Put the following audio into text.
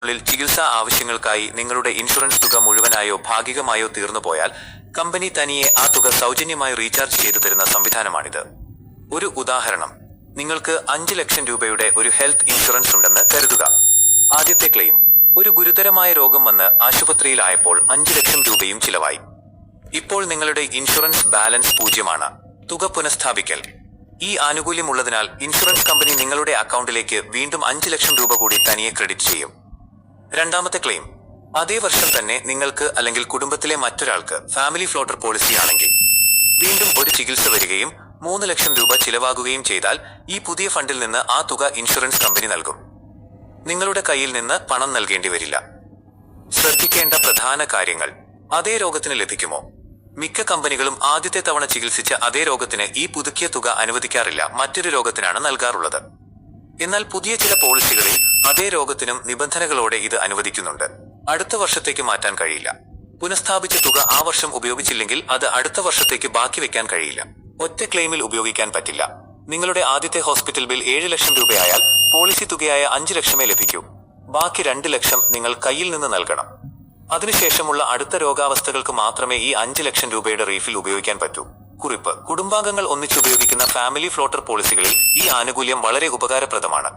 ിൽ ചികിത്സാ ആവശ്യങ്ങൾക്കായി നിങ്ങളുടെ ഇൻഷുറൻസ് തുക മുഴുവനായോ ഭാഗികമായോ തീർന്നുപോയാൽ കമ്പനി തനിയെ ആ തുക സൗജന്യമായി റീചാർജ് ചെയ്തു തരുന്ന സംവിധാനമാണിത്. ഒരു ഉദാഹരണം, നിങ്ങൾക്ക് 5 ലക്ഷം രൂപയുടെ ഒരു ഹെൽത്ത് ഇൻഷുറൻസ് ഉണ്ടെന്ന് കരുതുക. ആദ്യത്തെ ക്ലെയിം, ഒരു ഗുരുതരമായ രോഗം വന്ന് ആശുപത്രിയിലായപ്പോൾ 5 ലക്ഷം രൂപയും ചിലവായി. ഇപ്പോൾ നിങ്ങളുടെ ഇൻഷുറൻസ് ബാലൻസ് 0. തുക പുനഃസ്ഥാപിക്കൽ. ഈ ആനുകൂല്യം ഉള്ളതിനാൽ ഇൻഷുറൻസ് കമ്പനി നിങ്ങളുടെ അക്കൗണ്ടിലേക്ക് വീണ്ടും 5 ലക്ഷം രൂപ കൂടി തനിയെ ക്രെഡിറ്റ് ചെയ്യും. രണ്ടാമത്തെ ക്ലെയിം, അതേ വർഷം തന്നെ നിങ്ങൾക്ക് അല്ലെങ്കിൽ കുടുംബത്തിലെ മറ്റൊരാൾക്ക് ഫാമിലി ഫ്ലോട്ടർ പോളിസി ആണെങ്കിൽ വീണ്ടും ഒരു ചികിത്സ വരികയും 3 ലക്ഷം രൂപ ചിലവാകുകയും ചെയ്താൽ ഈ പുതിയ ഫണ്ടിൽ നിന്ന് ആ തുക ഇൻഷുറൻസ് കമ്പനി നൽകും. നിങ്ങളുടെ കയ്യിൽ നിന്ന് പണം നൽകേണ്ടി വരില്ല. ശ്രദ്ധിക്കേണ്ട പ്രധാന കാര്യങ്ങൾ. അതേ രോഗത്തിന് ലഭിക്കുമോ? മിക്ക കമ്പനികളും ആദ്യത്തെ തവണ ചികിത്സിച്ച അതേ രോഗത്തിന് ഈ പുതുക്കിയ തുക അനുവദിക്കാറില്ല, മറ്റൊരു രോഗത്തിനാണ് നൽകാറുള്ളത്. എന്നാൽ പുതിയ ചില പോളിസികളിൽ അതേ രോഗത്തിനും നിബന്ധനകളോടെ ഇത് അനുവദിക്കുന്നുണ്ട്. അടുത്ത വർഷത്തേക്ക് മാറ്റാൻ കഴിയില്ല. പുനഃസ്ഥാപിച്ച തുക ആ വർഷം ഉപയോഗിച്ചില്ലെങ്കിൽ അത് അടുത്ത വർഷത്തേക്ക് ബാക്കി വെക്കാൻ കഴിയില്ല. ഒറ്റ ക്ലെയിമിൽ ഉപയോഗിക്കാൻ പറ്റില്ല. നിങ്ങളുടെ ആദ്യത്തെ ഹോസ്പിറ്റൽ ബിൽ 7 ലക്ഷം രൂപയായാൽ പോളിസി തുകയായ 5 ലക്ഷമേ ലഭിക്കൂ. ബാക്കി 2 ലക്ഷം നിങ്ങൾ കയ്യിൽ നിന്ന് നൽകണം. അതിനുശേഷമുള്ള അടുത്ത രോഗാവസ്ഥകൾക്ക് മാത്രമേ ഈ 5 ലക്ഷം രൂപയുടെ റീഫിൽ ഉപയോഗിക്കാൻ പറ്റൂ. കുറിപ്പ്: കുടുംബാംഗങ്ങൾ ഒന്നിച്ചുപയോഗിക്കുന്ന ഫാമിലി ഫ്ലോട്ടർ പോളിസികളിൽ ഈ ആനുകൂല്യം വളരെ ഉപകാരപ്രദമാണ്.